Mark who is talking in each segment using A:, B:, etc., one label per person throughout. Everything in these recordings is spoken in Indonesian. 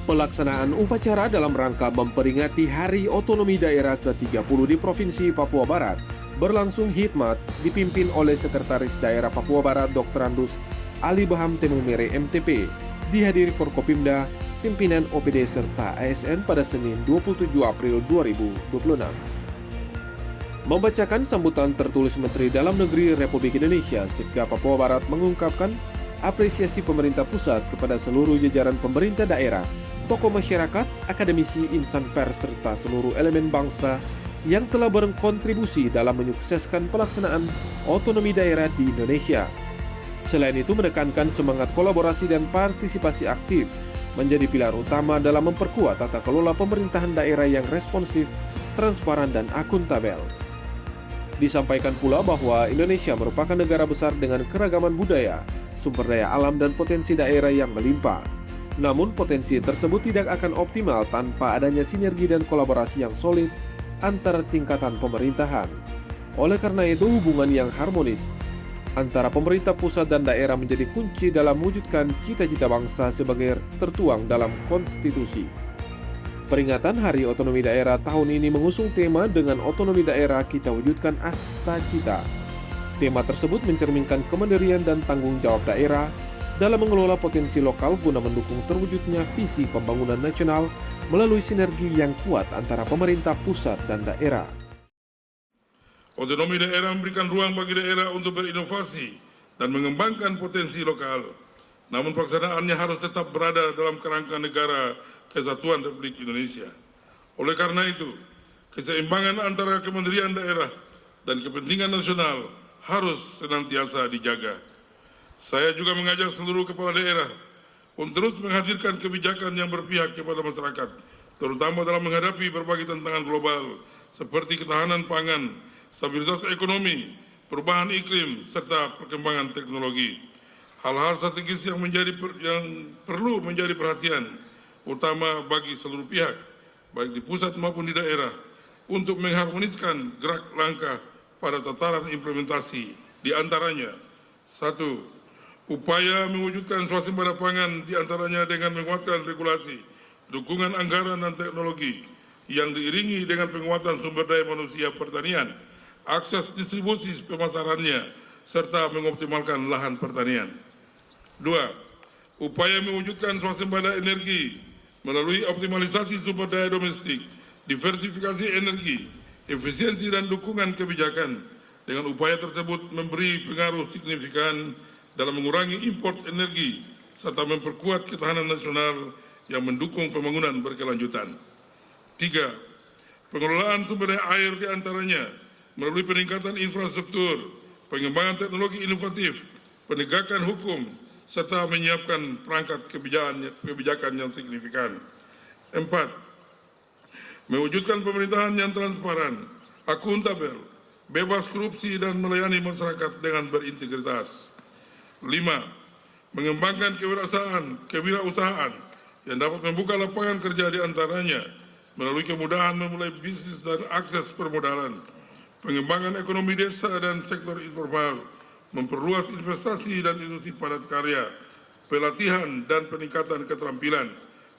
A: Pelaksanaan upacara dalam rangka memperingati Hari Otonomi Daerah ke-30 di Provinsi Papua Barat berlangsung hikmat dipimpin oleh Sekretaris Daerah Papua Barat Dr. Andus Ali Baham Temumere MTP, dihadiri Forkopimda, pimpinan OPD serta ASN pada Senin 27 April 2026. Membacakan sambutan tertulis Menteri Dalam Negeri Republik Indonesia, Sekda Papua Barat mengungkapkan apresiasi pemerintah pusat kepada seluruh jajaran pemerintah daerah, tokoh masyarakat, akademisi, insan pers, serta seluruh elemen bangsa yang telah berkontribusi dalam menyukseskan pelaksanaan otonomi daerah di Indonesia. Selain itu menekankan semangat kolaborasi dan partisipasi aktif menjadi pilar utama dalam memperkuat tata kelola pemerintahan daerah yang responsif, transparan, dan akuntabel. Disampaikan pula bahwa Indonesia merupakan negara besar dengan keragaman budaya, sumber daya alam, dan potensi daerah yang melimpah. Namun potensi tersebut tidak akan optimal tanpa adanya sinergi dan kolaborasi yang solid antara tingkatan pemerintahan. Oleh karena itu, hubungan yang harmonis antara pemerintah pusat dan daerah menjadi kunci dalam mewujudkan cita-cita bangsa sebagai tertuang dalam konstitusi. Peringatan Hari Otonomi Daerah tahun ini mengusung tema dengan otonomi daerah kita wujudkan asta cita. Tema tersebut mencerminkan kemandirian dan tanggung jawab daerah dalam mengelola potensi lokal guna mendukung terwujudnya visi pembangunan nasional melalui sinergi yang kuat antara pemerintah pusat dan daerah.
B: Otonomi daerah memberikan ruang bagi daerah untuk berinovasi dan mengembangkan potensi lokal. Namun pelaksanaannya harus tetap berada dalam kerangka negara Kesatuan Republik Indonesia. Oleh karena itu, keseimbangan antara kemandirian daerah dan kepentingan nasional harus senantiasa dijaga. Saya juga mengajak seluruh kepala daerah untuk terus menghadirkan kebijakan yang berpihak kepada masyarakat, terutama dalam menghadapi berbagai tantangan global seperti ketahanan pangan, stabilitas ekonomi, perubahan iklim, serta perkembangan teknologi. Hal-hal strategis yang perlu menjadi perhatian utama bagi seluruh pihak, baik di pusat maupun di daerah, untuk mengharmoniskan gerak langkah pada tataran implementasi. Di antaranya, 1. Upaya mewujudkan swasembada pangan di antaranya dengan menguatkan regulasi, dukungan anggaran dan teknologi yang diiringi dengan penguatan sumber daya manusia pertanian, akses distribusi pemasarannya, serta mengoptimalkan lahan pertanian. 2. Upaya mewujudkan swasembada energi melalui optimalisasi sumber daya domestik, diversifikasi energi, efisiensi dan dukungan kebijakan. Dengan upaya tersebut memberi pengaruh signifikan dalam mengurangi import energi serta memperkuat ketahanan nasional yang mendukung pembangunan berkelanjutan. 3. Pengelolaan sumber daya air diantaranya melalui peningkatan infrastruktur, pengembangan teknologi inovatif, penegakan hukum, serta menyiapkan perangkat kebijakan yang signifikan. 4. Mewujudkan pemerintahan yang transparan, akuntabel, bebas korupsi, dan melayani masyarakat dengan berintegritas. 5. Mengembangkan kewirausahaan yang dapat membuka lapangan kerja di antaranya melalui kemudahan memulai bisnis dan akses permodalan, pengembangan ekonomi desa dan sektor informal, memperluas investasi dan industri padat karya, pelatihan dan peningkatan keterampilan,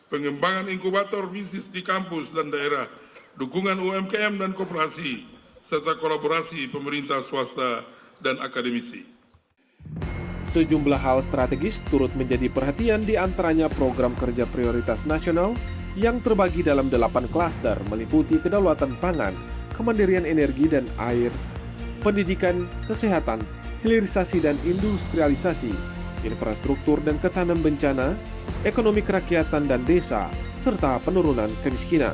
B: pengembangan inkubator bisnis di kampus dan daerah, dukungan UMKM dan koperasi, serta kolaborasi pemerintah swasta dan akademisi.
A: Sejumlah hal strategis turut menjadi perhatian, di antaranya program kerja prioritas nasional yang terbagi dalam 8 klaster meliputi kedaulatan pangan, kemandirian energi dan air, pendidikan, kesehatan, hilirisasi dan industrialisasi, infrastruktur dan ketahanan bencana, ekonomi kerakyatan dan desa, serta penurunan kemiskinan.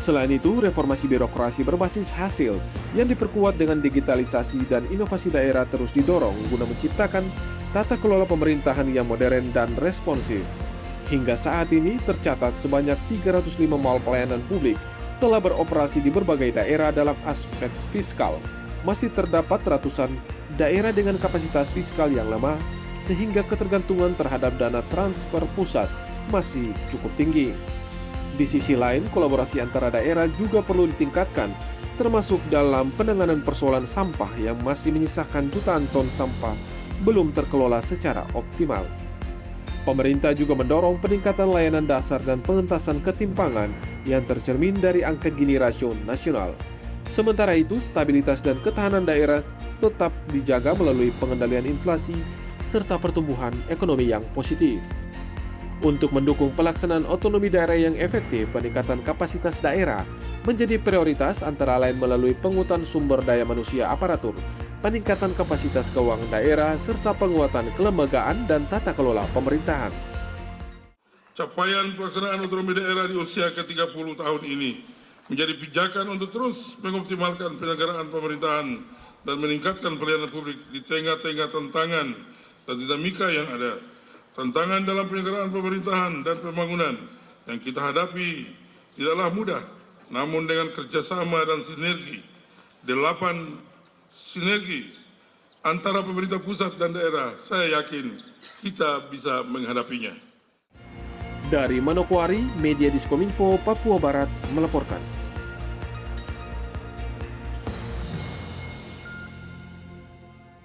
A: Selain itu, reformasi birokrasi berbasis hasil yang diperkuat dengan digitalisasi dan inovasi daerah terus didorong guna menciptakan tata kelola pemerintahan yang modern dan responsif. Hingga saat ini tercatat sebanyak 305 mal pelayanan publik telah beroperasi di berbagai daerah. Dalam aspek fiskal, masih terdapat ratusan daerah dengan kapasitas fiskal yang lemah, sehingga ketergantungan terhadap dana transfer pusat masih cukup tinggi. Di sisi lain, kolaborasi antara daerah juga perlu ditingkatkan, termasuk dalam penanganan persoalan sampah yang masih menyisakan jutaan ton sampah belum terkelola secara optimal. Pemerintah juga mendorong peningkatan layanan dasar dan pengentasan ketimpangan yang tercermin dari angka Gini rasio nasional. Sementara itu, stabilitas dan ketahanan daerah tetap dijaga melalui pengendalian inflasi serta pertumbuhan ekonomi yang positif. Untuk mendukung pelaksanaan otonomi daerah yang efektif, peningkatan kapasitas daerah menjadi prioritas antara lain melalui penguatan sumber daya manusia aparatur, peningkatan kapasitas keuangan daerah, serta penguatan kelembagaan dan tata kelola pemerintahan.
B: Capaian pelaksanaan otonomi daerah di usia ke-30 tahun ini menjadi pijakan untuk terus mengoptimalkan penyelenggaraan pemerintahan dan meningkatkan pelayanan publik di tengah-tengah tantangan dan dinamika yang ada. Tantangan dalam penyelenggaraan pemerintahan dan pembangunan yang kita hadapi tidaklah mudah, namun dengan kerjasama dan sinergi, 8 sinergi antara pemerintah pusat dan daerah, saya yakin kita bisa menghadapinya.
A: Dari Manokwari, Media Diskominfo Papua Barat melaporkan.